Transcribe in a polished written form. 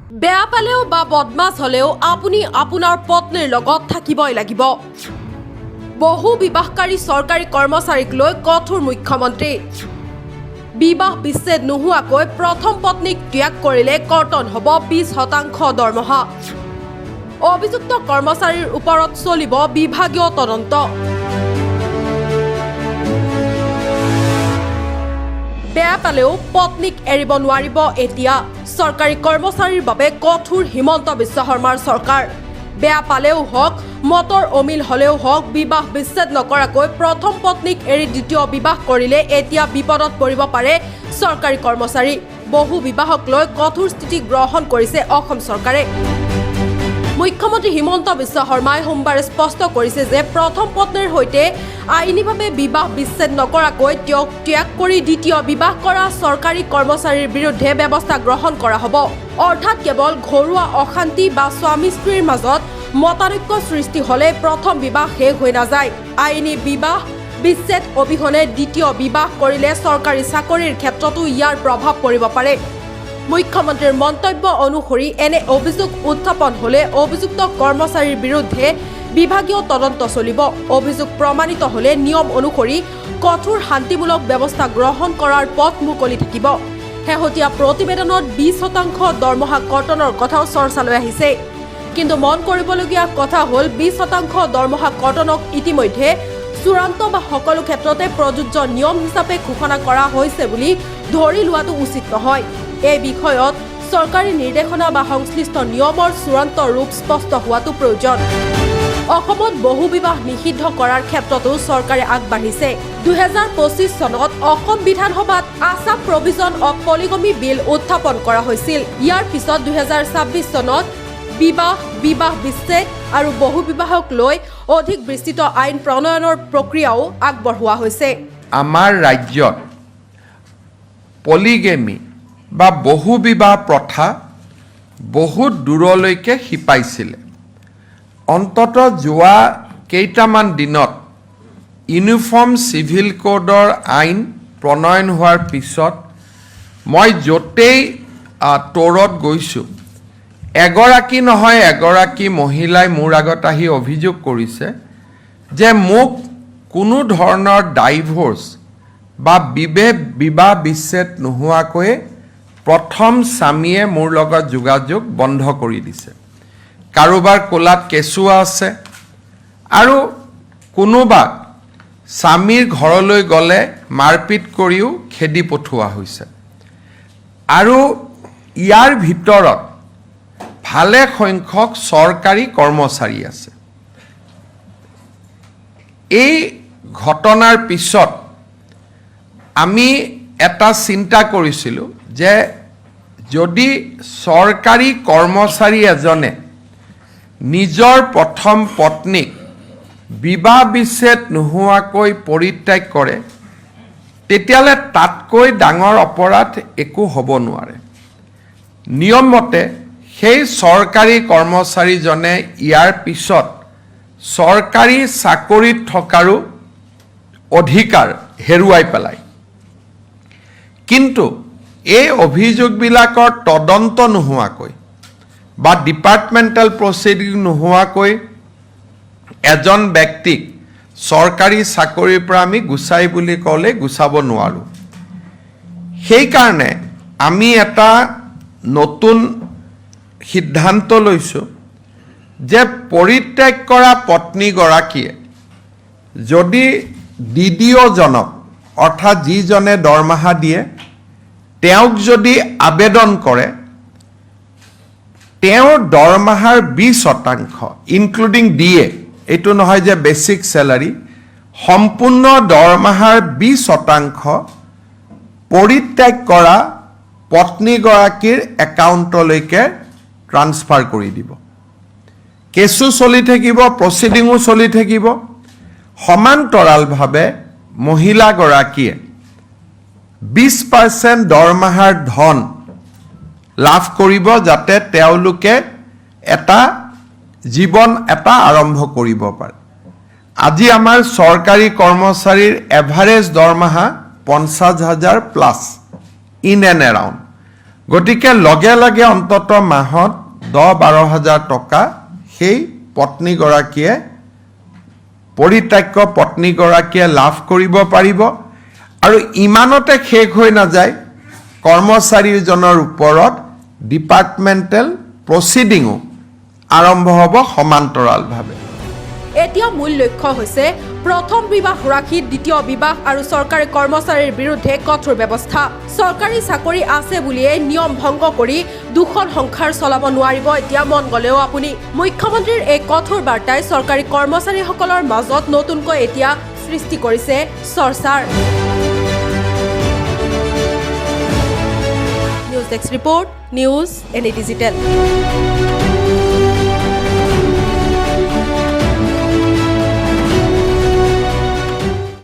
বেয়া পালেও বা বদমাছ হলেও আপুনি আপোনাৰ পত্নীৰ লগত থাকিবই লাগিব। বহু বিবাহকাৰী চৰকাৰী কৰ্মচাৰীক লৈ কঠোৰ মুখ্যমন্ত্ৰী। বিবাহ বিচ্ছেদ নোহোৱাকৈ প্ৰথম পত্নীক ত্যাগ কৰিলে কৰ্তন হ'ব 20% দৰমহা। অভিযুক্ত কৰ্মচাৰীৰ ওপৰত চলিব বিভাগীয় তদন্ত। বেয়া পালেও পত্নীক এৰিব নোৱাৰিব এতিয়া। চৰকাৰী কৰ্মচাৰীৰ বাবে কঠোৰ হিমন্ত বিশ্ব শৰ্মাৰ চৰকাৰ। বেয়া পালেও হওক, মতৰ অমিল হলেও হওক, বিবাহ বিচ্ছেদ নকৰাকৈ প্ৰথম পত্নীক এৰি দ্বিতীয় বিবাহ কৰিলে এতিয়া বিপদত পৰিব পাৰে চৰকাৰী কৰ্মচাৰী। বহু বিবাহক লৈ কঠোৰ স্থিতি গ্ৰহণ কৰিছে অসম চৰকাৰে। মুখ্যমন্ত্ৰী হিমন্ত বিশ্ব শৰ্মাই সোমবাৰে স্পষ্ট কৰিছে যে প্ৰথম পত্নীৰ সৈতে আইনীভাৱে বিবাহ বিচ্ছেদ নকৰাকৈ তেওঁক ত্যাগ কৰি দ্বিতীয় বিবাহ কৰা চৰকাৰী কৰ্মচাৰীৰ বিৰুদ্ধে ব্যৱস্থা গ্ৰহণ কৰা হ'ব। অৰ্থাৎ কেৱল ঘৰুৱা অশান্তি বা স্বামী স্ত্ৰীৰ মাজত মতানৈক্য সৃষ্টি হ'লে প্ৰথম বিবাহ শেষ হৈ নাযায়। আইনী বিবাহ বিচ্ছেদ অবিহনে দ্বিতীয় বিবাহ কৰিলে চৰকাৰী চাকৰিৰ ক্ষেত্ৰতো ইয়াৰ প্ৰভাৱ পৰিব পাৰে। মুখ্যমন্ত্ৰীৰ মন্তব্য অনুসৰি এনে অভিযোগ উত্থাপন হ'লে অভিযুক্ত কৰ্মচাৰীৰ বিৰুদ্ধে বিভাগীয় তদন্ত চলিব। অভিযোগ প্ৰমাণিত হ'লে নিয়ম অনুসৰি কঠোৰ শান্তিমূলক ব্যৱস্থা গ্ৰহণ কৰাৰ পথ মুকলি থাকিব। শেহতীয়া প্ৰতিবেদনত 20% দৰমহা কৰ্তনৰ কথাও চৰ্চালৈ আহিছে। কিন্তু মন কৰিবলগীয়া কথা হ'ল 20% দৰমহা কৰ্তনক ইতিমধ্যে চূড়ান্ত বা সকলো ক্ষেত্ৰতে প্ৰযোজ্য নিয়ম হিচাপে ঘোষণা কৰা হৈছে বুলি ধৰি লোৱাটো উচিত নহয়। এই বিষয়ত চৰকাৰী নিৰ্দেশনা বা সংশ্লিষ্ট নিয়মৰ চূড়ান্ত ৰূপ স্পষ্ট হোৱাটো প্ৰয়োজন। অসমত বহু বিবাহ নিষিদ্ধ কৰাৰ ক্ষেত্ৰতো চৰকাৰে আগবাঢ়িছে। 2025 চনত অসম বিধানসভাত আছাম প্ৰভিজন অৱ পলিগমি বিল উত্থাপন কৰা হৈছিল। ইয়াৰ পিছত 2026 চনত বিবাহ বিচ্ছেদ আৰু বহু বিবাহক লৈ অধিক বিস্তৃত আইন প্ৰণয়নৰ প্ৰক্ৰিয়াও আগবঢ়োৱা হৈছে। আমাৰ ৰাজ্যত পলিগেমি বা বহু বিবাহ প্ৰথা বহুত দূৰলৈকে শিপাইছিলে। অন্ততঃ যোৱা কেইটামান দিনত ইউনিফৰ্ম চিভিল কোডৰ আইন প্ৰণয়ন হোৱাৰ পিছত মই য'তেই তৌৰত গৈছোঁ, এগৰাকী নহয় এগৰাকী মহিলাই মোৰ আগত আহি অভিযোগ কৰিছে যে মোক কোনো ধৰণৰ ডাইভৰ্চ বা বিবাহ বিচ্ছেদ নোহোৱাকৈ প্ৰথম স্বামীয়ে মোৰ লগত যোগাযোগ বন্ধ কৰি দিছে। কাৰোবাৰ কোলাত কেঁচুৱা আছে আৰু কোনোবা স্বামীৰ ঘৰলৈ গ'লে মাৰপিট কৰিও খেদি পঠোৱা হৈছে। আৰু ইয়াৰ ভিতৰত ভালে সংখ্যক চৰকাৰী কৰ্মচাৰী আছে। এই ঘটনাৰ পিছত আমি এটা চিন্তা কৰিছিলোঁ যে যদি চৰকাৰী কৰ্মচাৰী এজনে নিজৰ প্ৰথম পত্নীক বিবাহ বিচ্ছেদ নোহোৱাকৈ পৰিত্যাগ কৰে, তেতিয়াহ'লে তাতকৈ ডাঙৰ অপৰাধ একো হ'ব নোৱাৰে। নিয়মমতে সেই চৰকাৰী কৰ্মচাৰীজনে ইয়াৰ পিছত চৰকাৰী চাকৰিত থকাৰো অধিকাৰ হেৰুৱাই পেলায়। কিন্তু এই অভিযোগবিলাকৰ তদন্ত নোহোৱাকৈ বা ডিপাৰ্টমেণ্টেল প্ৰচিডিং নোহোৱাকৈ এজন ব্যক্তিক চৰকাৰী চাকৰিৰ পৰা আমি গুচাই বুলি ক'লে গুচাব নোৱাৰোঁ। সেইকাৰণে আমি এটা নতুন সিদ্ধান্ত লৈছোঁ যে পৰিত্যাগ কৰা পত্নীগৰাকীয়ে যদি DDOজনক অৰ্থাৎ যিজনে দৰমহা দিয়ে তেওঁক যদি আবেদন কৰে, তেওঁৰ দৰমহাৰ 20% ইনক্লুডিং DA, এইটো নহয় যে বেচিক চেলাৰী, সম্পূৰ্ণ দৰমহাৰ 20% পৰিত্যাগ কৰা পত্নীগৰাকীৰ একাউণ্টলৈকে ট্ৰান্সফাৰ কৰি দিব। কেছো চলি থাকিব, প্ৰচিডিঙো চলি থাকিব। সমান্তৰালভাৱে মহিলাগৰাকীয়ে 20% দৰমহাৰ ধন লাভ কৰিব, যাতে তেওঁলোকে এটা জীৱন আৰম্ভ কৰিব পাৰে। আজি আমাৰ চৰকাৰী কৰ্মচাৰীৰ এভাৰেজ দৰমহা 50,000 প্লাছ ইন এণ্ড এৰাউণ্ড। গতিকে লগে লগে অন্তত মাহত 10-12 হাজাৰ টকা সেই পত্নীগৰাকীয়ে পৰিত্যাক্য পত্নীগৰাকীয়ে লাভ কৰিব পাৰিব আৰু ইমানতে শেষ হৈ নাযায় কৰ্মচাৰীজনৰ ওপৰত ডিপাৰ্টমেণ্টেল প্ৰচিডিঙো আৰম্ভ হ'ব সমান্তৰালভাৱে এতিয়া মূল লক্ষ্য হৈছে প্ৰথম বিবাহ ৰাখি দ্বিতীয় বিবাহ আৰু চৰকাৰী কৰ্মচাৰীৰ বিৰুদ্ধে কঠোৰ ব্যৱস্থা চৰকাৰী চাকৰি আছে বুলিয়ে নিয়ম ভংগ কৰি দুখন সংসাৰ চলাব নোৱাৰিব এতিয়া মন গলেও আপুনি মুখ্যমন্ত্ৰীৰ এই কঠোৰ বাৰ্তাই চৰকাৰী কৰ্মচাৰীসকলৰ মাজত নতুনকৈ এতিয়া সৃষ্টি কৰিছে চৰ্চাৰ news desk report news any digital